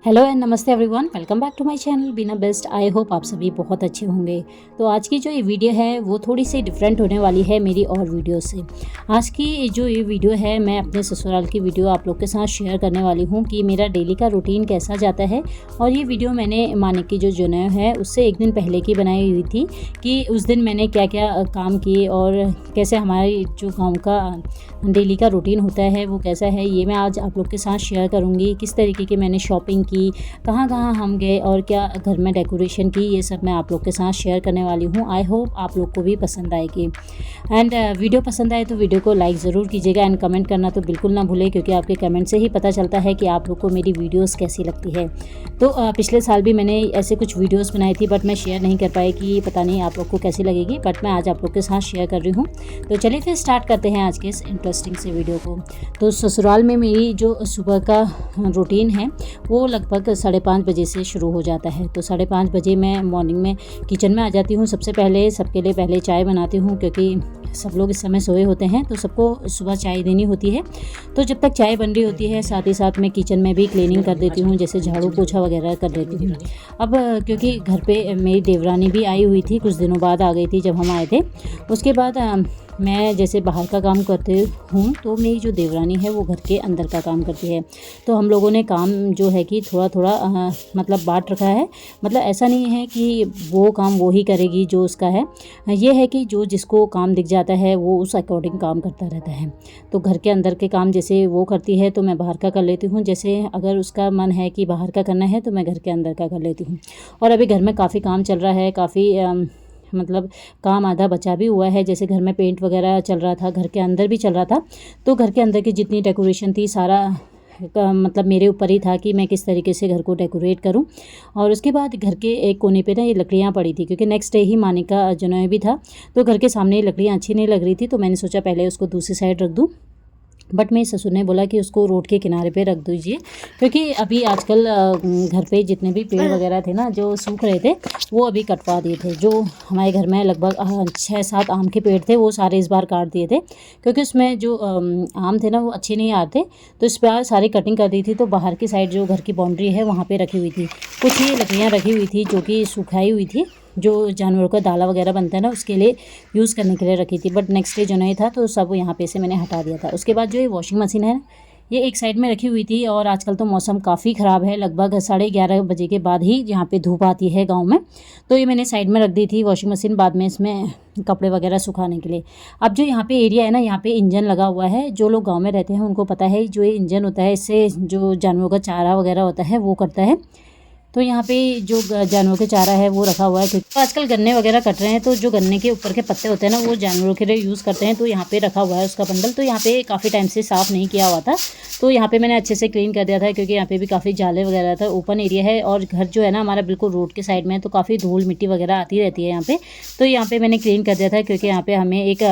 Hello and नमस्ते everyone, welcome back to my channel Beena best. I hope आप सभी बहुत अच्छे होंगे। तो आज की जो ये वीडियो है वो थोड़ी सी डिफरेंट होने वाली है मेरी और वीडियो से। आज की जो ये वीडियो है मैं अपने ससुराल की वीडियो आप लोग के साथ शेयर करने वाली हूँ कि मेरा डेली का रूटीन कैसा जाता है। और ये वीडियो मैंने मानिक की जो जनेऊ है उससे एक दिन पहले की बनाई हुई थी कि उस दिन मैंने क्या क्या काम किए और कैसे हमारे जो गाँव का डेली का रूटीन होता है वो कैसा है, ये मैं आज आप लोग के साथ शेयर करूँगी। किस तरीके की मैंने शॉपिंग की, कहाँ कहाँ हम गए और क्या घर में डेकोरेशन की, ये सब मैं आप लोग के साथ शेयर करने वाली हूँ। आई होप आप लोग को भी पसंद आएगी। एंड वीडियो पसंद आए तो वीडियो को लाइक ज़रूर कीजिएगा एंड कमेंट करना तो बिल्कुल ना भूलें, क्योंकि आपके कमेंट से ही पता चलता है कि आप लोग को मेरी वीडियोस कैसी लगती है। तो पिछले साल भी मैंने ऐसे कुछ वीडियोस बनाई थी बट मैं शेयर नहीं कर पाई कि पता नहीं आप लोग को कैसी लगेगी, बट मैं आज आप लोग के साथ शेयर कर रही हूँ। तो चलिए फिर स्टार्ट करते हैं आज के इस इंटरेस्टिंग से वीडियो को। तो ससुराल में मेरी जो सुबह का रूटीन है वो लगभग 5:30 बजे से शुरू हो जाता है। तो 5:30 बजे मैं मॉर्निंग में किचन में आ जाती हूँ। सबसे पहले सबके लिए पहले चाय बनाती हूँ, क्योंकि सब लोग इस समय सोए होते हैं तो सबको सुबह चाय देनी होती है। तो जब तक चाय बन रही होती है साथ ही साथ मैं किचन में भी क्लीनिंग कर देती हूँ, जैसे झाड़ू पोछा वगैरह कर देती हूँ। अब क्योंकि घर पे मेरी देवरानी भी आई हुई थी, कुछ दिनों बाद आ गई थी जब हम आए थे। उसके बाद मैं जैसे बाहर का काम करती हूँ तो मेरी जो देवरानी है वो घर के अंदर का काम करती है। तो हम लोगों ने काम जो है कि थोड़ा थोड़ा मतलब बांट रखा है। मतलब ऐसा नहीं है कि वो काम वो ही करेगी जो उसका है, ये है कि जो जिसको काम दिख जाता है वो उस अकॉर्डिंग काम करता रहता है। तो घर के अंदर के काम जैसे वो करती है तो मैं बाहर का कर लेती हूँ। जैसे अगर उसका मन है कि बाहर का करना है तो मैं घर के अंदर का कर लेती हूँ। और अभी घर में काफ़ी काम चल रहा है, काफ़ी मतलब काम आधा बचा भी हुआ है। जैसे घर में पेंट वगैरह चल रहा था, घर के अंदर भी चल रहा था। तो घर के अंदर की जितनी डेकोरेशन थी सारा मतलब मेरे ऊपर ही था कि मैं किस तरीके से घर को डेकोरेट करूं। और उसके बाद घर के एक कोने पे ना ये लकड़ियां पड़ी थी, क्योंकि नेक्स्ट डे ही मानिक का जनेऊ भी था। तो घर के सामने ये लकड़ियां अच्छी नहीं लग रही थी, तो मैंने सोचा पहले उसको दूसरी साइड रख दूँ। बट मेरे ससुर ने बोला कि उसको रोड के किनारे पे रख दीजिए, क्योंकि अभी आजकल घर पे जितने भी पेड़ वगैरह थे ना जो सूख रहे थे वो अभी कटवा दिए थे। जो हमारे घर में लगभग 6-7 आम के पेड़ थे वो सारे इस बार काट दिए थे, क्योंकि उसमें जो आम थे ना वो अच्छे नहीं आते। तो इस बार सारी कटिंग कर दी थी। तो बाहर की साइड जो घर की बाउंड्री है वहाँ पर रखी हुई थी कुछ ही लकड़ियाँ रखी हुई थी जो कि सुखाई हुई थी, जो जानवरों का दाला वगैरह बनता है ना उसके लिए यूज़ करने के लिए रखी थी। बट नेक्स्ट डे जो नहीं था तो सब यहाँ पे से मैंने हटा दिया था। उसके बाद जो ये वॉशिंग मशीन है ये एक साइड में रखी हुई थी। और आजकल तो मौसम काफ़ी ख़राब है, लगभग 11:30 बजे के बाद ही यहाँ पे धूप आती है गांव में। तो ये मैंने साइड में रख दी थी वॉशिंग मशीन, बाद में इसमें कपड़े वगैरह सुखाने के लिए। अब जो यहाँ पे एरिया है ना यहाँ पे इंजन लगा हुआ है। जो लोग गाँव में रहते हैं उनको पता है जो ये इंजन होता है इससे जो जानवरों का चारा वगैरह होता है वो करता है। तो यहाँ पे जो जानवरों के चारा है वो रखा हुआ है, क्योंकि तो आजकल गन्ने वगैरह कट रहे हैं तो जो गन्ने के ऊपर के पत्ते होते हैं ना वो जानवरों के लिए यूज़ करते हैं। तो यहाँ पे रखा हुआ है उसका बंडल। तो यहाँ पे काफ़ी टाइम से साफ़ नहीं किया हुआ था, तो यहाँ पे मैंने अच्छे से क्लीन कर दिया था, क्योंकि यहाँ पे भी काफ़ी जाले वगैरह था। ओपन एरिया है और घर जो है ना हमारा बिल्कुल रोड के साइड में है, तो काफ़ी धूल मिट्टी वगैरह आती रहती है यहाँ पे। तो यहाँ पे मैंने क्लीन कर दिया था, क्योंकि यहाँ पे हमें एक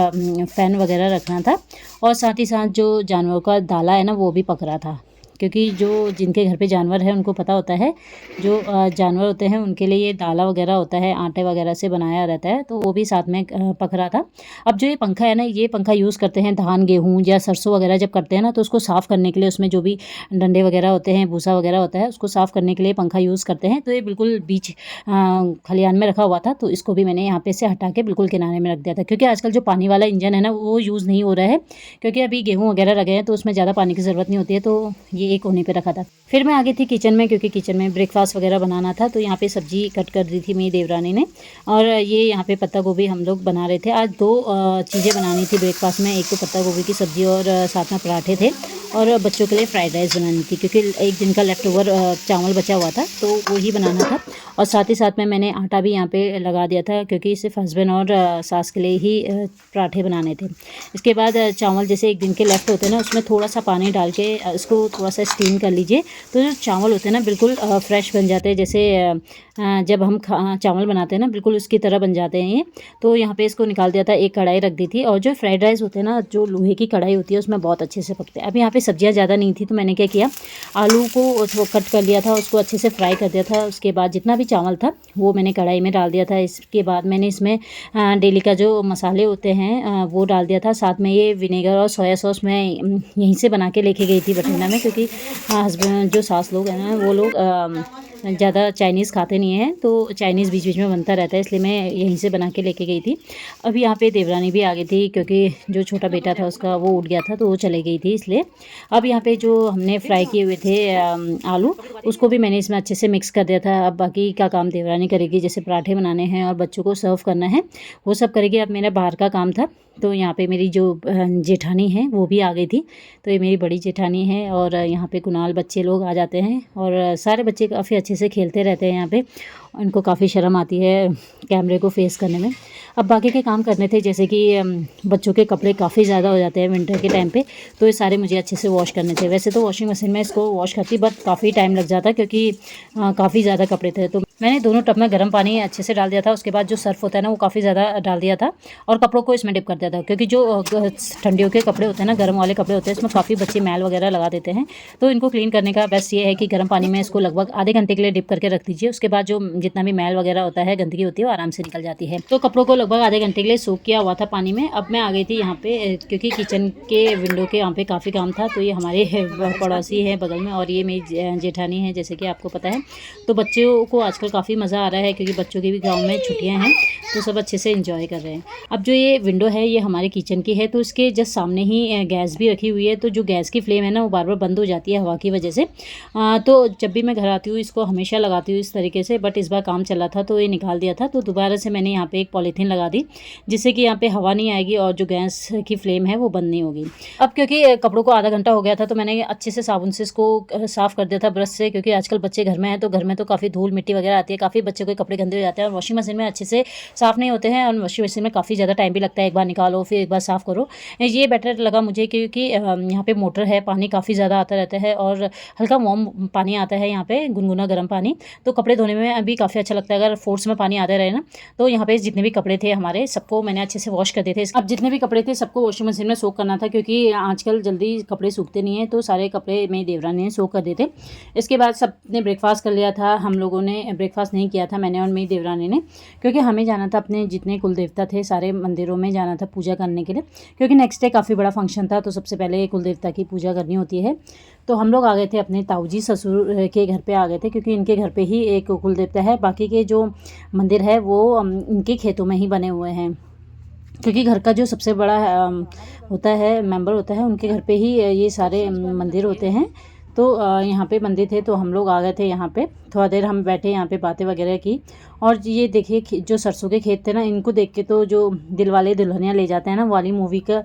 फ़ैन वगैरह रखना था और साथ ही साथ जो जानवरों का दाला है ना वो भी पक रहा था, क्योंकि जो जिनके घर पे जानवर है उनको पता होता है जो जानवर होते हैं उनके लिए ये दाला वगैरह होता है आटे वगैरह से बनाया रहता है। तो वो भी साथ में पक रहा था। अब जो ये पंखा है ना ये पंखा यूज़ करते हैं धान गेहूँ या सरसों वगैरह जब करते हैं ना, तो उसको साफ़ करने के लिए उसमें जो भी डंडे वगैरह होते हैं भूसा वगैरह होता है उसको साफ़ करने के लिए पंखा यूज़ करते हैं। तो ये बिल्कुल बीच खलिहान में रखा हुआ था, तो इसको भी मैंने यहाँ पे से हटा के बिल्कुल किनारे में रख दिया था, क्योंकि आजकल जो पानी वाला इंजन है ना वो यूज़ नहीं हो रहा है, क्योंकि अभी गेहूँ वगैरह लगे हैं तो उसमें ज़्यादा पानी की ज़रूरत नहीं होती है। तो ये एक कोने पे रखा था। फिर मैं आ गई थी किचन में, क्योंकि किचन में ब्रेकफास्ट वगैरह बनाना था। तो यहाँ पे सब्जी कट कर दी थी मेरी देवरानी ने, और ये यहाँ पे पत्ता गोभी हम लोग बना रहे थे। आज 2 चीज़ें बनानी थी ब्रेकफास्ट में, एक तो पत्ता गोभी की सब्ज़ी और साथ में पराठे थे, और बच्चों के लिए फ्राइड राइस बनानी थी, क्योंकि एक दिन का लेफ्ट ओवर चावल बचा हुआ था तो वो ही बनाना था। और साथ ही साथ में मैंने आटा भी यहाँ पे लगा दिया था, क्योंकि सिर्फ हस्बैंड और सास के लिए ही पराठे बनाने थे। इसके बाद चावल जैसे एक दिन के लेफ्ट होते हैं ना उसमें थोड़ा सा पानी डाल के इसको थोड़ा सा स्टीम कर लीजिए, तो जो चावल होते हैं ना बिल्कुल फ्रेश बन जाते हैं। जैसे जब हम चावल बनाते हैं ना बिल्कुल उसकी तरह बन जाते हैं ये। तो यहाँ पे इसको निकाल दिया था, एक कढ़ाई रख दी थी। और जो फ्राइड राइस होते हैं ना जो लोहे की कढ़ाई होती है उसमें बहुत अच्छे से पकते हैं। अब यहाँ पे सब्जियाँ ज़्यादा नहीं थी तो मैंने क्या किया, आलू को कट कर लिया था, उसको अच्छे से फ्राई कर दिया था। उसके बाद जितना भी चावल था वो मैंने कढ़ाई में डाल दिया था। इसके बाद मैंने इसमें डेली का जो मसाले होते हैं वो डाल दिया था। साथ में ये विनेगर और सोया सॉस मैं यहीं से बना के लेके गई थी बठिंडा में, क्योंकि हस्बैंड जो सास लोग हैं ना वो लोग ज़्यादा चाइनीज़ खाते नहीं हैं, तो चाइनीज़ बीच बीच में बनता रहता है, इसलिए मैं यहीं से बना के लेके गई थी। अभी यहाँ पे देवरानी भी आ गई थी, क्योंकि जो छोटा बेटा था उसका वो उठ गया था तो वो चले गई थी इसलिए। अब यहाँ पे जो हमने फ्राई किए हुए थे आलू, उसको भी मैंने इसमें अच्छे से मिक्स कर दिया था। अब बाकी का काम देवरानी करेगी, जैसे पराठे बनाने हैं और बच्चों को सर्व करना है वो सब करेगी। अब मेरा बाहर का काम था, तो यहाँ पे मेरी जो जेठानी है वो भी आ गई थी। तो ये मेरी बड़ी जेठानी है और यहाँ पे कुणाल बच्चे लोग आ जाते हैं और सारे बच्चे काफ़ी अच्छे से खेलते रहते हैं यहाँ पे। उनको काफ़ी शर्म आती है कैमरे को फेस करने में। अब बाकी के काम करने थे, जैसे कि बच्चों के कपड़े काफ़ी ज़्यादा हो जाते हैं विंटर के टाइम पे, तो ये सारे मुझे अच्छे से वॉश करने थे। वैसे तो वॉशिंग मशीन में इसको वॉश करती, बट काफ़ी टाइम लग जाता क्योंकि काफ़ी ज़्यादा कपड़े थे। तो मैंने दोनों टब में गर्म पानी अच्छे से डाल दिया था। उसके बाद जो सर्फ होता है ना वो काफ़ी ज़्यादा डाल दिया था और कपड़ों को इसमें डिप कर दिया था, क्योंकि जो ठंडियों के कपड़े होते हैं ना, गर्म वाले कपड़े होते हैं, इसमें काफ़ी बच्चे मैल वगैरह लगा देते हैं। तो इनको क्लीन करने का बेस्ट ये है कि गर्म पानी में इसको लगभग आधे घंटे के लिए डिप करके रख दीजिए। उसके बाद जो जितना भी मैल वगैरह होता है, गंदगी होती है, वो आराम से निकल जाती है। तो कपड़ों को लगभग आधे घंटे के लिए सोक किया हुआ था पानी में। अब मैं आ गई थी यहाँ पे, क्योंकि किचन के विंडो के यहाँ पे काफ़ी काम था। तो ये हमारे पड़ोसी है बगल में और ये मेरी जेठानी है, जैसे कि आपको पता है। तो बच्चों को आजकल काफ़ी मज़ा आ रहा है, क्योंकि बच्चों की भी गाँव में छुट्टियाँ हैं, तो सब अच्छे से एंजॉय कर रहे हैं। अब जो ये विंडो है ये हमारे किचन की है, तो इसके जस्ट सामने ही गैस भी रखी हुई है। तो जो गैस की फ्लेम है ना वो बार बार बंद हो जाती है हवा की वजह से। तो जब भी मैं घर आती हूँ इसको हमेशा लगाती हूँ इस तरीके से, बट इस बार काम चला था तो ये निकाल दिया था। तो दोबारा से मैंने यहाँ पे एक पॉलीथीन लगा दी, जिससे कि यहाँ पे हवा नहीं आएगी और जो गैस की फ्लेम है वो बंद नहीं होगी। अब क्योंकि कपड़ों को आधा घंटा हो गया था तो मैंने अच्छे से साबुन से इसको साफ़ कर दिया था ब्रश से, क्योंकि आजकल बच्चे घर में हैं तो घर में तो काफ़ी धूल मिट्टी वगैरह आती है, काफ़ी बच्चों के कपड़े गंदे हो जाते हैं और वॉशिंग मशीन में अच्छे से साफ़ नहीं होते हैं। और वॉशिंग मशीन में काफ़ी ज़्यादा टाइम भी लगता है, एक बार निकालो फिर एक बार साफ़ करो। ये बेटर लगा मुझे, क्योंकि यहाँ पे मोटर है, पानी काफ़ी ज़्यादा आता रहता है और हल्का वार्म पानी आता है यहाँ पे, गुनगुना गर्म पानी। तो कपड़े धोने में अभी काफ़ी अच्छा लगता है। अगर फोर्स में पानी आते रहे ना, तो यहाँ पे जितने भी कपड़े थे हमारे सबको मैंने अच्छे से वॉश कर दिए थे। अब जितने भी कपड़े थे सबको वॉशिंग मशीन में सोक करना था, क्योंकि आजकल जल्दी कपड़े सूखते नहीं हैं, तो सारे कपड़े मेरी देवरानी ने सोक कर दिए थे। इसके बाद सबने ब्रेकफास्ट कर लिया था। हम लोगों ने ब्रेकफास्ट नहीं किया था, मैंने और मेरी देवरानी ने, क्योंकि हमें जाना था अपने जितने कुल देवता थे सारे मंदिरों में जाना था पूजा करने के लिए, क्योंकि नेक्स्ट डे काफ़ी बड़ा फंक्शन था। तो सबसे पहले कुल देवता की पूजा करनी होती है। तो हम लोग आ गए थे अपने ताऊजी ससुर के घर पे आ गए थे, क्योंकि इनके घर पे ही एक कुल देवता है। बाकी के जो मंदिर है वो इनके खेतों में ही बने हुए हैं, क्योंकि घर का जो सबसे बड़ा होता है मेंबर होता है, उनके घर पे ही ये सारे मंदिर होते हैं। तो यहाँ पे मंदिर थे तो हम लोग आ गए थे यहाँ पे। थोड़ा देर हम बैठे यहाँ पे बातें वगैरह की। और ये देखिए जो सरसों के खेत थे ना, इनको देख के तो जो दिल वाले दुल्हनिया ले जाते हैं ना, वाली मूवी का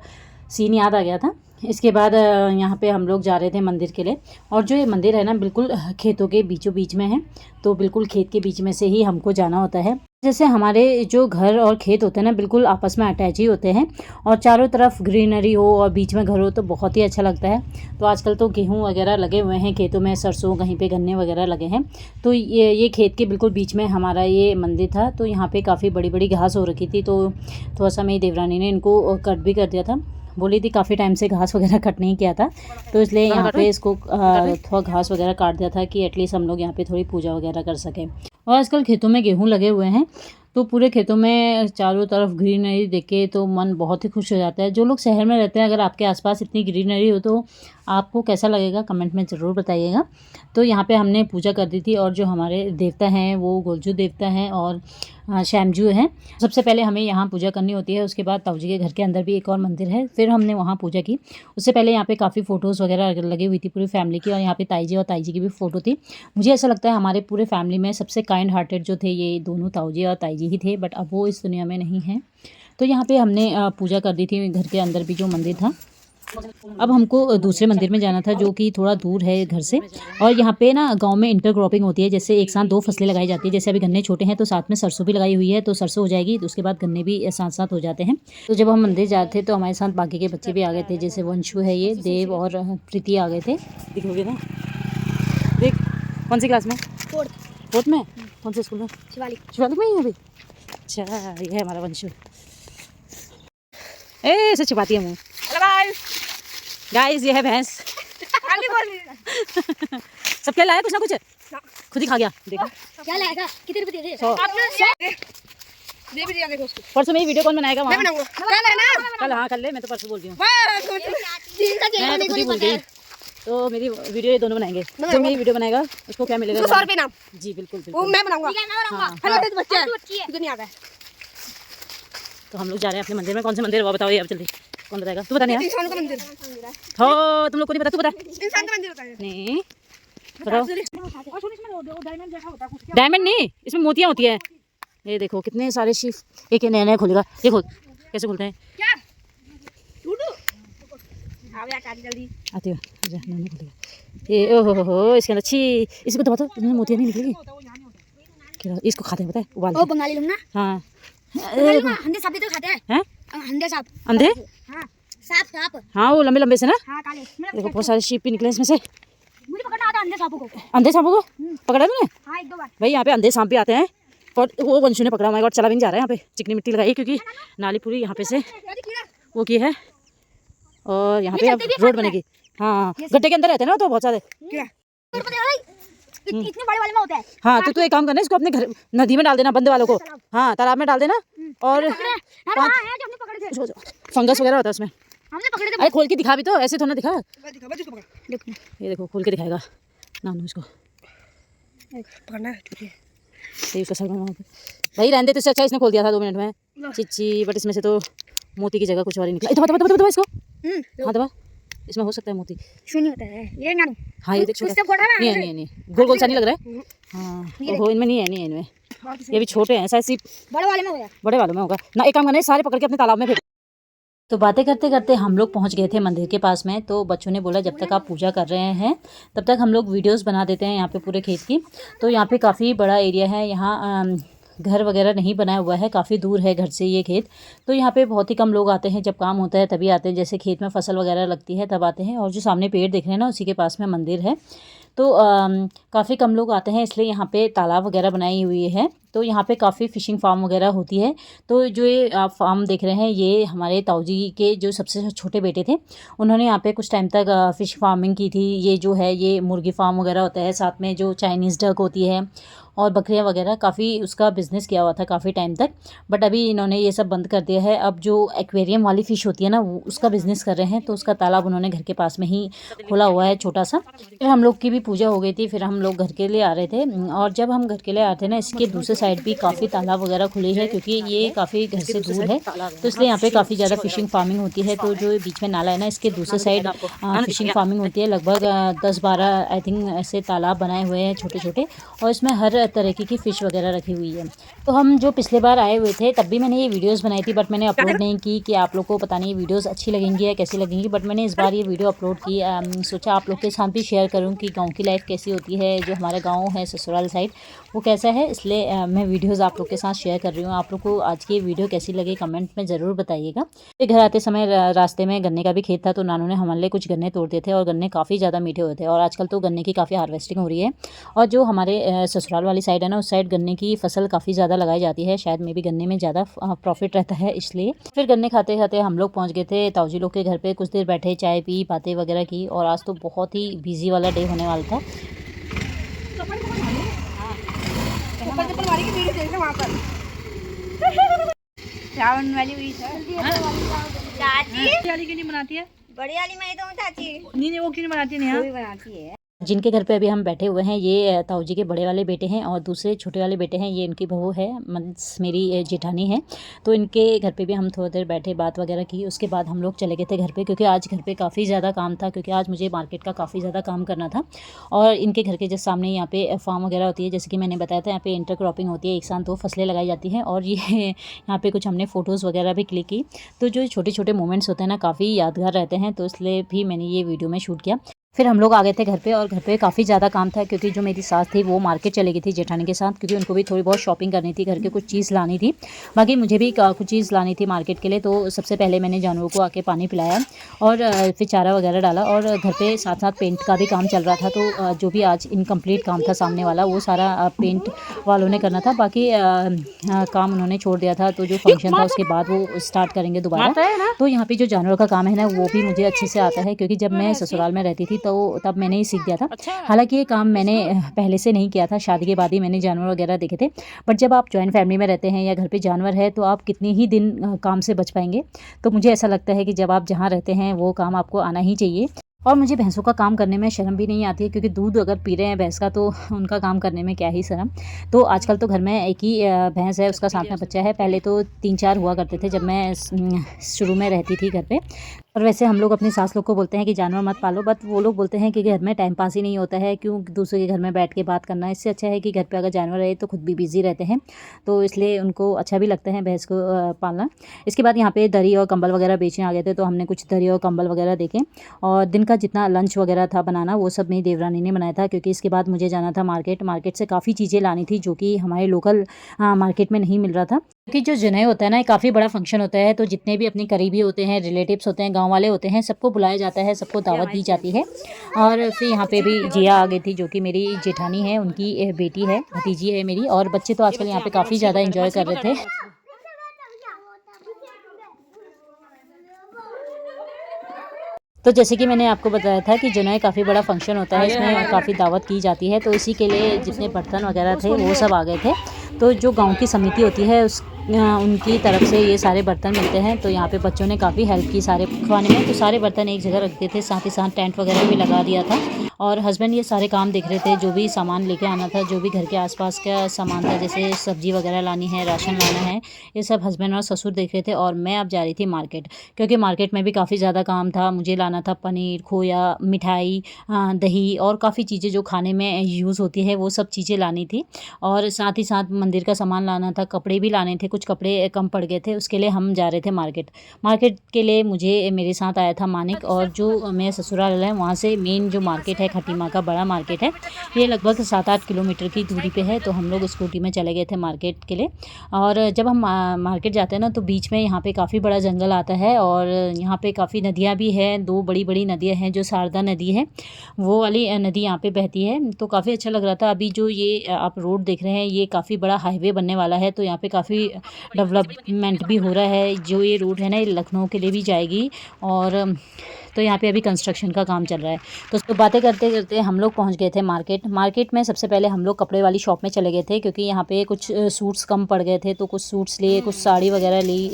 सीन याद आ गया था। इसके बाद यहाँ पे हम लोग जा रहे थे मंदिर के लिए। और जो ये मंदिर है ना बिल्कुल खेतों के बीचों बीच में है, तो बिल्कुल खेत के बीच में से ही हमको जाना होता है। जैसे हमारे जो घर और खेत होते हैं ना बिल्कुल आपस में अटैच ही होते हैं, और चारों तरफ ग्रीनरी हो और बीच में घर हो तो बहुत ही अच्छा लगता है। तो आजकल तो गेहूँ वगैरह लगे हुए हैं खेतों में, सरसों, कहीं पे गन्ने वगैरह लगे हैं। तो ये खेत के बिल्कुल बीच में हमारा ये मंदिर था। तो यहाँ पे काफ़ी बड़ी बड़ी घास हो रखी थी, तो थोड़ा सा मेरी देवरानी ने इनको कट भी कर दिया था। बोली थी काफ़ी टाइम से घास वगैरह कट नहीं किया था, तो इसलिए यहाँ पे इसको थोड़ा घास वगैरह काट दिया था कि एटलीस्ट हम लोग यहाँ पे थोड़ी पूजा वगैरह कर सकें। और आजकल खेतों में गेहूँ लगे हुए हैं, तो पूरे खेतों में चारों तरफ ग्रीनरी देख के तो मन बहुत ही खुश हो जाता है। जो लोग शहर में रहते हैं, अगर आपके आसपास इतनी ग्रीनरी हो तो आपको कैसा लगेगा कमेंट में ज़रूर बताइएगा। तो यहाँ पे हमने पूजा कर दी थी, और जो हमारे देवता हैं वो गोलजू देवता हैं और श्यामजू हैं। सबसे पहले हमें यहाँ पूजा करनी होती है, उसके बाद ताऊजी के घर के अंदर भी एक और मंदिर है, फिर हमने वहाँ पूजा की। उससे पहले यहाँ पे काफ़ी फ़ोटोज़ वगैरह लगी हुई थी पूरी फैमिली की, और यहाँ पे ताई जी और ताई जी की भी फ़ोटो थी। मुझे ऐसा लगता है हमारे पूरे फैमिली में सबसे काइंड हार्टेड जो थे ये दोनों ताऊजी और ताई जी ही थे, बट अब वो इस दुनिया में नहीं हैं। तो यहाँ पे हमने पूजा कर दी थी घर के अंदर भी जो मंदिर था। अब हमको दूसरे मंदिर में जाना था जो कि थोड़ा दूर है घर से। और यहाँ पे ना गांव में इंटरक्रॉपिंग होती है, जैसे एक साथ दो फसलें लगाई जाती है। जैसे अभी गन्ने छोटे हैं तो साथ में सरसों भी लगाई हुई है, तो सरसों हो जाएगी तो उसके बाद गन्ने भी साथ साथ हो जाते हैं। तो जब हम मंदिर जाते थे तो हमारे साथ बाकी के बच्चे भी आ गए थे, जैसे वंशु है, ये देव और प्रीति आ गए थे। दिखोगे ना, देख कौन सी क्लास में? फोर्थ में। कौन से स्कूल में? शिवालिक में ही अभी। अच्छा, ये है हमारा वंशु। ऐसे छुपाती है मुँह। गाइस ये है भैंस, सब क्या लाया कुछ ना कुछ खुद ही खा गया। देखो क्या लाएगा, कितने रुपए दे 100। दे भी दिया देखो उसको। परसों में वीडियो कौन बनाएगा वहाँ? मैं बनाऊंगा कल है ना। कल हाँ कर ले, मैं तो परसों बोल रही हूँ। मैं खुद ही भूल गई। तो मेरी वीडियो ये दोनों बनाएंगे। जो मेरी वीडियो बनाएगा उसको क्या मिलेगा? 100 रुपए नाम। जी बिल्कुल वो बिल्कुल। मैं बनाऊंगा। हेलो बच्चा तुझे नहीं आता है। तो हम लोग जा रहे हैं अपने मंदिर में। कौन से मंदिर वो बताओ ये अब जल्दी। कौन बताएगा? तू बता नहीं यार। इंसान का मंदिर। हो तुम लोग को नहीं पता, तू बता। इंसान का मंदिर होता है। नहीं बताओ। डायमंड नहीं, इसमें मोतियाँ होती है। ये देखो कितने सारे शिफ। एक नया नया खुलेगा, ये खोल। कैसे खोलते हैं? क्या टूटू आवे काट जल्दी आती हो जा, नया नया खुलेगा ये। ओहो हो इसके अंदर अच्छी। इसको दबा दो, इसमें मोतियाँ नहीं निकलेगी। क्या इसको खाते हैं पता है? उबाल ओ बंगाली लोग ना। हाँ अंधे सांप भी तो खाते हैं। हैं? अंधे सांप। अंधे? हाँ सांप। हाँ वो लंबे लंबे से ना। हाँ काले। देखो बहुत सारे शिप भी निकले इसमें से। मुझे पकड़ना आता अंधे सांपों को। अंधे सांपों को पकड़ा तूने? हाँ 1-2 बार। भाई यहाँ पे अंधे सांप भी आते हैं। और वो वंशु ने पकड़ा। हमारे गॉड चला भी नहीं जा रहा है। यहाँ पे चिकनी मिट्टी लगाई क्योंकि नाली पूरी यहाँ पे से वो की है। और यहाँ पे अब रोड बनेगी। हाँ गड्ढे के अंदर रहते हैं ना तो बहुत सारे। इतने बड़े वाले में होता है। हाँ तो तू एक काम करना, इसको अपने घर नदी में डाल देना, बंद वालों को। हाँ तालाब में डाल देना। और फंगस वगैरह होता है उसमें। हमने पकड़े थे। अरे खोल के दिखा भी तो, ऐसे थोड़ा दिखा। देखो ये देखो खोल के दिखाएगा नानू इसको। पकड़ना है सही उसका सर भाई रहने दे, तो इससे अच्छा इसने खोल दिया था 2 मिनट में चिच्ची। बट इसमें से तो मोती की जगह कुछ और ही निकला। दबा दबा दबा इसको। हाँ दबा, इसमें हो सकता है मोती। शून्य होता है ये ना। हाँ ये देख छोटा नहीं है, नहीं गोल गोल सा नहीं लग रहा है। हाँ ओहो इनमें नहीं है, नहीं है इनमें। ये भी छोटे हैं ऐसा। बड़े वाले में होगा, बड़े वालों में होगा ना। एक काम करना है सारे पकड़ के अपने तालाब में फेंक। तो बातें करते करते हम लोग पहुंच गए थे मंदिर के पास में। तो बच्चों ने बोला जब तक आप पूजा कर रहे हैं तब तक हम लोग वीडियोस बना देते हैं यहाँ पे पूरे खेत की। तो यहाँ पे काफ़ी बड़ा एरिया है। यहाँ घर वगैरह नहीं बनाया हुआ है, काफ़ी दूर है घर से ये खेत। तो यहाँ पे बहुत ही कम लोग आते हैं, जब काम होता है तभी आते हैं। जैसे खेत में फसल वगैरह लगती है तब आते हैं। और जो सामने पेड़ दिख रहे हैं ना उसी के पास में मंदिर है। तो काफ़ी कम लोग आते हैं, इसलिए यहाँ पे तालाब वगैरह बनाई हुई है। तो यहाँ पे काफ़ी फ़िशिंग फार्म वगैरह होती है। तो जो ये आप फार्म देख रहे हैं ये हमारे ताऊजी के जो सबसे छोटे बेटे थे, उन्होंने यहाँ पे कुछ टाइम तक फ़िश फार्मिंग की थी। ये जो है ये मुर्गी फार्म वगैरह होता है, साथ में जो चाइनीज़ डक होती है और बकरियां वगैरह, काफ़ी उसका बिज़नेस किया हुआ था काफ़ी टाइम तक। बट अभी इन्होंने ये सब बंद कर दिया है। अब जो एक्वेरियम वाली फ़िश होती है ना वो उसका बिज़नेस कर रहे हैं। तो उसका तालाब उन्होंने घर के पास में ही खोला हुआ है छोटा सा। फिर हम लोग की भी पूजा हो गई थी, फिर हम लोग घर के लिए आ रहे थे। और जब हम घर के लिए आते हैं ना, इसके दूसरे साइड भी काफ़ी तालाब वगैरह खुली है क्योंकि ये काफ़ी घर से दूर है। तो इसलिए यहाँ पे काफ़ी ज़्यादा फ़िशिंग फार्मिंग होती है। तो जो बीच में नाला है ना इसके दूसरे साइड फ़िशिंग फार्मिंग होती है। लगभग 10-12 आई थिंक ऐसे तालाब बनाए हुए हैं छोटे छोटे, और इसमें हर तरीके की फ़िश वगैरह रखी हुई है। तो हम जो पिछले बार आए हुए थे तब भी मैंने ये वीडियोस बनाई थी, बट मैंने अपलोड नहीं की कि आप लोग को पता नहीं वीडियोस अच्छी लगेंगी या कैसी लगेंगी। बट मैंने इस बार ये वीडियो अपलोड की। सोचा आप लोग के साथ भी शेयर करूं कि गांव की लाइफ कैसी होती है, जो हमारा गांव है ससुराल साइड वो कैसा है। इसलिए मैं वीडियोज़ आप लोग के साथ शेयर कर रही हूँ। आप लोग को आज की वीडियो कैसी लगी कमेंट में ज़रूर बताइएगा। घर आते समय रास्ते में गन्ने का भी खेत था, तो नानू ने हमारे लिए कुछ गन्ने तोड़ दिए थे और गन्ने काफ़ी ज़्यादा मीठे हुए थे। और आजकल तो गन्ने की काफ़ी हार्वेस्टिंग हो रही है। और जो हमारे ससुराल वाली साइड है ना उस साइड गन्ने की फसल काफ़ी ज़्यादा लगाई जाती है। शायद में भी गन्ने में ज़्यादा प्रॉफिट रहता है, इसलिए फिर गन्ने खाते खाते हम लोग पहुँच गए थे ताऊजी लोग के घर पे। कुछ देर बैठे, चाय पी, बातें वगैरह की। और आज तो बहुत ही बिजी वाला डे होने वाला था। रावण वाली हुई चाची वाली क्यों नहीं बनाती है? बड़ी वाली मैं तो चाची नहीं वो क्यों नहीं बनाती है? भी बनाती है। जिनके घर पे अभी हम बैठे हुए हैं ये ताऊजी के बड़े वाले बेटे हैं, और दूसरे छोटे वाले बेटे हैं ये इनकी बहू है, मेरी जेठानी है। तो इनके घर पे भी हम थोड़ी देर बैठे, बात वगैरह की। उसके बाद हम लोग चले गए थे घर पे, क्योंकि आज घर पे काफ़ी ज़्यादा काम था, क्योंकि आज मुझे मार्केट का काफ़ी ज़्यादा काम करना था। और इनके घर के जस्ट सामने यहाँ पे फार्म वगैरह होती है, जैसे कि मैंने बताया था यहाँ पे इंटरक्रॉपिंग होती है, एक साथ 2 फसलें लगाई जाती हैं। और ये यहाँ पे कुछ हमने फ़ोटोज़ वगैरह भी क्लिक की। तो जो छोटे छोटे मोमेंट्स होते हैं ना काफ़ी यादगार रहते हैं, तो इसलिए भी मैंने ये वीडियो में शूट किया। फिर हम लोग आ गए थे घर पे, और घर पे काफ़ी ज़्यादा काम था, क्योंकि जो मेरी सास थी वो मार्केट चली गई थी जेठानी के साथ, क्योंकि उनको भी थोड़ी बहुत शॉपिंग करनी थी, घर के कुछ चीज़ लानी थी। बाकी मुझे भी कुछ चीज़ लानी थी मार्केट के लिए। तो सबसे पहले मैंने जानवरों को आके पानी पिलाया और फिर चारा वगैरह डाला। और घर पे साथ साथ पेंट का भी काम चल रहा था। तो जो भी आज इनकम्प्लीट काम था सामने वाला वो सारा पेंट वालों ने करना था, बाकी काम उन्होंने छोड़ दिया था। तो जो फंक्शन था उसके बाद वो स्टार्ट करेंगे दोबारा। तो यहाँ पे जो जानवरों का काम है ना वो भी मुझे अच्छे से आता है, क्योंकि जब मैं ससुराल में रहती थी तो तब मैंने ही सीख दिया था। हालांकि ये काम मैंने पहले से नहीं किया था, शादी के बाद ही मैंने जानवर वगैरह देखे थे। बट जब आप जॉइंट फैमिली में रहते हैं या घर पे जानवर है तो आप कितने ही दिन काम से बच पाएंगे। तो मुझे ऐसा लगता है कि जब आप जहाँ रहते हैं वो काम आपको आना ही चाहिए। और मुझे भैंसों का काम करने में शर्म भी नहीं आती है, क्योंकि दूध अगर पी रहे हैं भैंस का तो उनका काम करने में क्या ही शर्म। तो आजकल तो घर में एक ही भैंस है, उसका साथ में बच्चा है। पहले तो 3-4 हुआ करते थे जब मैं शुरू में रहती थी घर पे। और वैसे हम लोग अपनी सास लोग को बोलते हैं कि जानवर मत पालो, बट वो लोग बोलते हैं कि घर में टाइम पास ही नहीं होता है, क्यों दूसरे के घर में बैठ के बात करना। इससे अच्छा है कि घर पे अगर जानवर रहे तो खुद भी बिजी रहते हैं, तो इसलिए उनको अच्छा भी लगता है भैंस को पालना। इसके बाद यहाँ पे दरी और कंबल वगैरह बेचने आ गए थे, तो हमने कुछ दरी और कंबल वगैरह देखे। और दिन का जितना लंच वगैरह था बनाना वो सब मेरी देवरानी ने बनाया था, क्योंकि इसके बाद मुझे जाना था मार्केट से काफ़ी चीज़ें लानी थी जो कि हमारे लोकल मार्केट में नहीं मिल रहा था। क्योंकि जो जनेऊ होता है ना, ये काफ़ी बड़ा फंक्शन होता है, तो जितने भी अपने करीबी होते हैं, रिलेटिव्स होते हैं, गांव वाले होते हैं, सबको बुलाया जाता है, सबको दावत दी जाती है। और फिर यहाँ पे भी जिया आ गई थी, जो कि मेरी जेठानी है, उनकी बेटी है, भतीजी है मेरी। और बच्चे तो आजकल यहाँ पे काफ़ी ज़्यादा इंजॉय कर रहे थे। तो जैसे कि मैंने आपको बताया था कि जनेऊ काफ़ी बड़ा फंक्शन होता है, इसमें काफ़ी दावत की जाती है, तो इसी के लिए जितने बर्तन वगैरह थे वो सब आ गए थे। तो जो गांव की समिति होती है उनकी तरफ से ये सारे बर्तन मिलते हैं। तो यहाँ पे बच्चों ने काफ़ी हेल्प की सारे खुआने में, तो सारे बर्तन एक जगह रखते थे, साथ ही साथ टेंट वगैरह भी लगा दिया था। और हस्बैंड ये सारे काम देख रहे थे, जो भी सामान लेके आना था, जो भी घर के आसपास का सामान था, जैसे सब्जी वगैरह लानी है, राशन लाना है, ये सब हस्बैंड और ससुर देख रहे थे। और मैं अब जा रही थी मार्केट, क्योंकि मार्केट में भी काफ़ी ज़्यादा काम था। मुझे लाना था पनीर, खोया, मिठाई, दही और काफ़ी चीज़ें जो खाने में यूज़ होती है वो सब चीज़ें लानी थी। और साथ ही साथ मंदिर का सामान लाना था, कपड़े भी लाने थे, कुछ कपड़े कम पड़ गए थे, उसके लिए हम जा रहे थे मार्केट के लिए। मुझे मेरे साथ आया था मानिक, और जो मेरा ससुराल है वहाँ से मेन जो मार्केट है खटीमा का बड़ा मार्केट है, ये लगभग 7-8 किलोमीटर की दूरी पे है। तो हम लोग स्कूटी में चले गए थे मार्केट के लिए। और जब हम मार्केट जाते हैं ना, तो बीच में यहाँ पे काफ़ी बड़ा जंगल आता है, और यहाँ पे काफ़ी नदियाँ भी हैं, 2 बड़ी नदियाँ हैं। जो शारदा नदी है वो वाली नदी यहाँ पे बहती है, तो काफ़ी अच्छा लग रहा था। अभी जो ये आप रोड देख रहे हैं, ये काफ़ी बड़ा हाईवे बनने वाला है, तो यहाँ पे काफ़ी डेवलपमेंट भी हो रहा है। जो ये रोड है ना, ये लखनऊ के लिए भी जाएगी। और तो यहाँ पे अभी कंस्ट्रक्शन का काम चल रहा है। तो बातें करते करते हम लोग पहुँच गए थे मार्केट में। सबसे पहले हम लोग कपड़े वाली शॉप में चले गए थे, क्योंकि यहाँ पे कुछ सूट्स कम पड़ गए थे, तो कुछ सूट्स लिए, कुछ साड़ी वगैरह ली,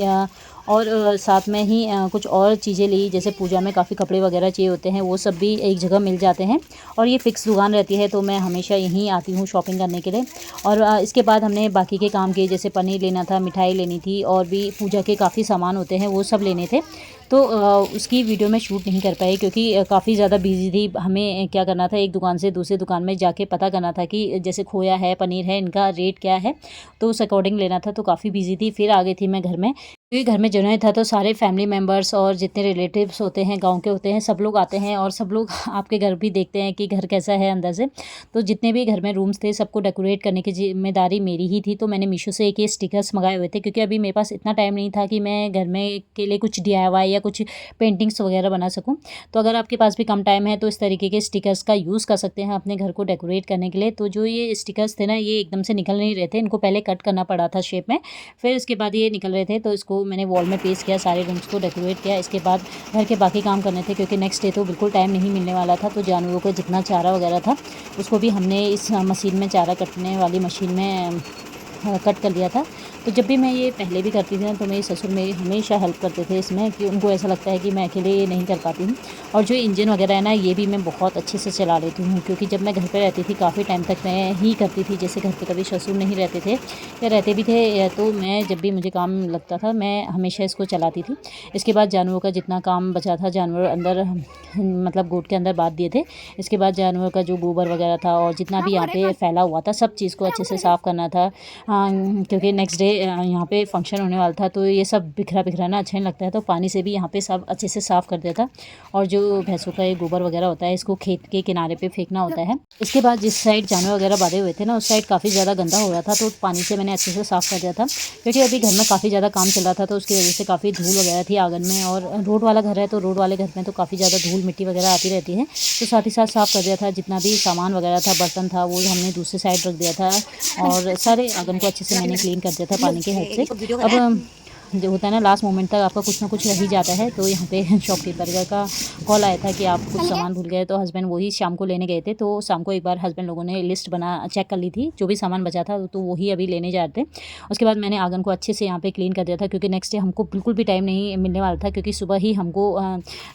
और साथ में ही कुछ और चीज़ें ली, जैसे पूजा में काफ़ी कपड़े वगैरह चाहिए होते हैं, वो सब भी एक जगह मिल जाते हैं। और ये फ़िक्स दुकान रहती है, तो मैं हमेशा यहीं आती हूँ शॉपिंग करने के लिए। और इसके बाद हमने बाकी के काम किए, जैसे पनीर लेना था, मिठाई लेनी थी, और भी पूजा के काफ़ी सामान होते हैं वो सब लेने थे। तो उसकी वीडियो में शूट नहीं कर पाई, क्योंकि काफ़ी ज़्यादा बिजी थी। हमें क्या करना था, एक दुकान से दूसरी दुकान में जाके पता करना था कि जैसे खोया है, पनीर है, इनका रेट क्या है, तो उस अकॉर्डिंग लेना था। तो काफ़ी बिजी थी। फिर आ गई थी मैं घर में, क्योंकि घर में जनेऊ था, तो सारे फैमिली मेम्बर्स और जितने रिलेटिव्स होते हैं, गांव के होते हैं, सब लोग आते हैं, और सब लोग आपके घर भी देखते हैं कि घर कैसा है अंदर से। तो जितने भी घर में रूम्स थे, सबको डेकोरेट करने की जिम्मेदारी मेरी ही थी। तो मैंने मीशो से एक ये स्टिकर्स मंगाए हुए थे, क्योंकि अभी मेरे पास इतना टाइम नहीं था कि मैं घर में के लिए कुछ DIY या कुछ पेंटिंग्स वगैरह बना सकूँ। तो अगर आपके पास भी कम टाइम है, तो इस तरीके के स्टिकर्स का यूज़ कर सकते हैं अपने घर को डेकोरेट करने के लिए। तो जो ये स्टिकर्स थे ना, ये एकदम से निकल नहीं रहे थे, इनको पहले कट करना पड़ा था शेप में, फिर इसके बाद ये निकल रहे थे। तो इसको मैंने वॉल में पेस्ट किया, सारे रूम्स को डेकोरेट किया। इसके बाद घर के बाकी काम करने थे, क्योंकि नेक्स्ट डे तो बिल्कुल टाइम नहीं मिलने वाला था। तो जानवरों को जितना चारा वगैरह था, उसको भी हमने इस मशीन में, चारा कटने वाली मशीन में कट कर दिया था। तो जब भी मैं ये पहले भी करती थी ना, तो मेरे ससुर मेरी हमेशा हेल्प करते थे इसमें, कि उनको ऐसा लगता है कि मैं अकेले ये नहीं कर पाती हूँ। और जो इंजन वगैरह है ना, ये भी मैं बहुत अच्छे से चला लेती हूँ, क्योंकि जब मैं घर पे रहती थी काफ़ी टाइम तक मैं ही करती थी। जैसे घर पे कभी ससुर नहीं रहते थे या रहते भी थे, तो मैं जब भी मुझे काम लगता था, मैं हमेशा इसको चलाती थी। इसके बाद जानवरों का जितना काम बचा था, जानवर अंदर मतलब गोट के अंदर बांध दिए थे। इसके बाद जानवर का जो गोबर वगैरह था और जितना भी यहाँ पे फैला हुआ था, सब चीज़ को अच्छे से साफ़ करना था, क्योंकि नेक्स्ट डे यहाँ पे फंक्शन होने वाला था। तो ये सब बिखरा ना अच्छा नहीं लगता है, तो पानी से भी यहाँ पे सब अच्छे से साफ़ कर दिया था। और जो भैंसों का ये गोबर वगैरह होता है, इसको खेत के किनारे पे फेंकना होता है। इसके बाद जिस साइड जानवर वगैरह बांधे हुए थे ना, उस साइड काफ़ी ज़्यादा गंदा हो रहा था, तो पानी से मैंने अच्छे से साफ़ कर दिया था। क्योंकि अभी घर में काफ़ी ज़्यादा काम चल रहा था, तो उसकी वजह से काफ़ी धूल वगैरह थी आंगन में। और रोड वाला घर है, तो रोड वाले घर में तो काफ़ी ज़्यादा धूल मिट्टी वगैरह आती रहती है, तो साथ ही साथ साफ़ कर दिया था। जितना भी सामान वगैरह था, बर्तन था, वो हमने दूसरी साइड रख दिया था, और सारे आंगन को अच्छे से मैंने क्लीन कर दिया था पानी के हेल्प से। अब जो होता है ना लास्ट मोमेंट तक आपका कुछ ना कुछ रह ही जाता है। तो यहाँ पे शॉपकीपर का कॉल आया था कि आप कुछ सामान भूल गए, तो हस्बैंड वही शाम को लेने गए थे। तो शाम को एक बार हस्बैंड लोगों ने लिस्ट चेक कर ली थी, जो भी सामान बचा था तो वही अभी लेने जा रहे थे। उसके बाद मैंने आंगन को अच्छे से यहाँ पे क्लीन कर दिया था, क्योंकि नेक्स्ट डे हमको बिल्कुल भी टाइम नहीं मिलने वाला था, क्योंकि सुबह ही हमको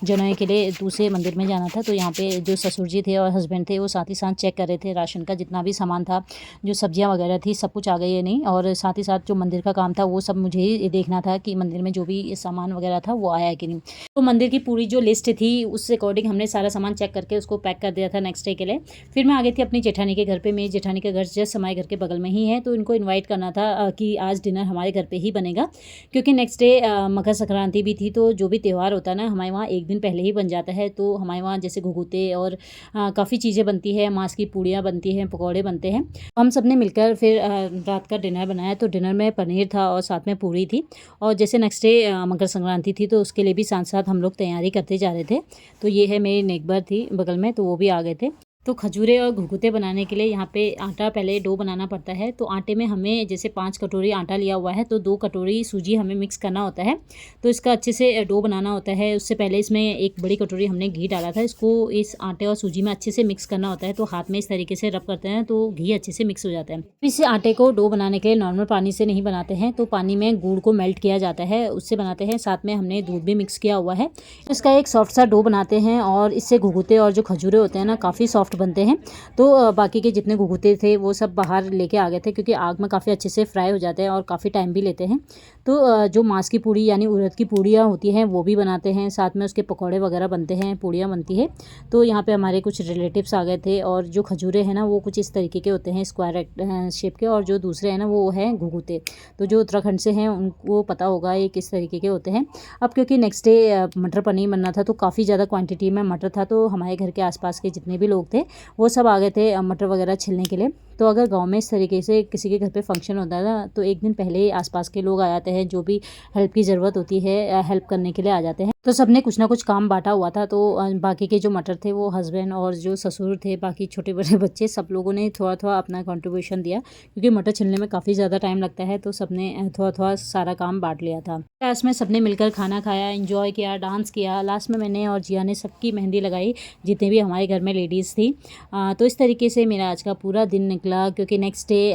जनोई के लिए दूसरे मंदिर में जाना था। तो यहाँ पे जो ससुर जी थे और हस्बैंड थे वो साथ ही साथ चेक कर रहे थे राशन का जितना भी सामान था, जो सब्जियां वगैरह थी सब कुछ आ गई है नहीं, और साथ ही साथ जो मंदिर का काम था वो सब मुझे ही देखना था कि मंदिर में जो भी सामान वगैरह था वो आया है कि नहीं। तो मंदिर की पूरी जो लिस्ट थी उस अकॉर्डिंग हमने सारा सामान चेक करके उसको पैक कर दिया था नेक्स्ट डे के लिए। फिर मैं आ गई थी अपनी जेठानी के घर पे। मेरी जेठानी का घर जस्ट हमारे घर के बगल में ही है, तो इनको इन्वाइट करना था कि आज डिनर हमारे घर पे ही बनेगा, क्योंकि नेक्स्ट डे मकर संक्रांति भी थी। तो जो भी त्यौहार होता है ना हमारे वहाँ एक दिन पहले ही बन जाता है। तो हमारे वहाँ जैसे घुघुते और काफ़ी चीज़ें बनती है, मांस की पूड़ियाँ बनती हैं, पकौड़े बनते हैं। हम सब ने मिलकर फिर रात का डिनर बनाया। तो डिनर में पनीर था और साथ में पूड़ी थी, और जैसे नेक्स्ट डे मकर संक्रांति थी तो उसके लिए भी साथ साथ हम लोग तैयारी करते जा रहे थे। तो ये है मेरी नेबर थी बगल में, तो वो भी आ गए थे। तो खजूरे और घुघुते बनाने के लिए यहाँ पे आटा पहले डो बनाना पड़ता है। तो आटे में हमें जैसे 5 कटोरी आटा लिया हुआ है, तो 2 कटोरी सूजी हमें मिक्स करना होता है। तो इसका अच्छे से डो बनाना होता है। उससे पहले इसमें 1 बड़ी कटोरी हमने घी डाला था। इसको इस आटे और सूजी में अच्छे से मिक्स करना होता है। तो हाथ में इस तरीके से रब करते हैं तो घी अच्छे से मिक्स हो जाता है। इस आटे को डो बनाने के लिए नॉर्मल पानी से नहीं बनाते हैं, तो पानी में गुड़ को मेल्ट किया जाता है, उससे बनाते हैं। साथ में हमने दूध भी मिक्स किया हुआ है। इसका एक सॉफ्ट सा डो बनाते हैं, और इससे घुघुते और जो खजूरे होते हैं ना काफ़ी सॉफ्ट बनते हैं। तो बाकी के जितने घुघुते थे वो सब बाहर लेके आ गए थे, क्योंकि आग में काफ़ी अच्छे से फ्राई हो जाते हैं और काफ़ी टाइम भी लेते हैं। तो जो मांस की पूड़ी यानी उड़द की पूड़ियाँ होती हैं वो भी बनाते हैं, साथ में उसके पकौड़े वगैरह बनते हैं, पूड़ियाँ बनती है। तो यहाँ पे हमारे कुछ रिलेटिव्स आ गए थे, और जो खजूरे हैं ना वो कुछ इस तरीके के होते हैं स्क्वायर शेप के, और जो दूसरे हैं ना वो हैं घुघुते। तो जो उत्तराखंड से हैं उनको पता होगा ये किस तरीके के होते हैं। अब क्योंकि नेक्स्ट डे मटर पनीर बनना था तो काफ़ी ज़्यादा क्वान्टिटी में मटर था, तो हमारे घर के आसपास के जितने भी लोग थे वो सब आ गए थे मटर वगैरह छिलने के लिए। तो अगर गांव में इस तरीके से किसी के घर पे फंक्शन होता है ना, तो एक दिन पहले ही आसपास के लोग आ जाते हैं, जो भी हेल्प की ज़रूरत होती है हेल्प करने के लिए आ जाते हैं। तो सबने कुछ ना कुछ काम बांटा हुआ था। तो बाकी के जो मटर थे वो हस्बैंड और जो ससुर थे, बाकी छोटे बड़े बच्चे, सब लोगों ने थोड़ा थोड़ा अपना कंट्रीब्यूशन दिया, क्योंकि मटर छिलने में काफ़ी ज़्यादा टाइम लगता है। तो सबने थोड़ा थोड़ा सारा काम बांट लिया था। लास्ट में सबने मिलकर खाना खाया, एंजॉय किया, डांस किया। लास्ट में मैंने और जिया ने सबकी मेहंदी लगाई, जितने भी हमारे घर में लेडीज़ थी। तो इस तरीके से मेरा आज का पूरा दिन निकला, क्योंकि नेक्स्ट डे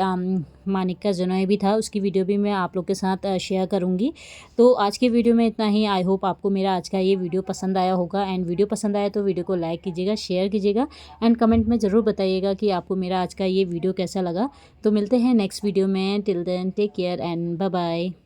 मानिक का जनोई भी था, उसकी वीडियो भी मैं आप लोग के साथ शेयर करूंगी। तो आज की वीडियो में इतना ही। आई होप आपको मेरा आज का ये वीडियो पसंद आया होगा, एंड वीडियो पसंद आया तो वीडियो को लाइक कीजिएगा, शेयर कीजिएगा, एंड कमेंट में ज़रूर बताइएगा कि आपको मेरा आज का ये वीडियो कैसा लगा। तो मिलते हैं नेक्स्ट वीडियो में। Till then take care and bye bye.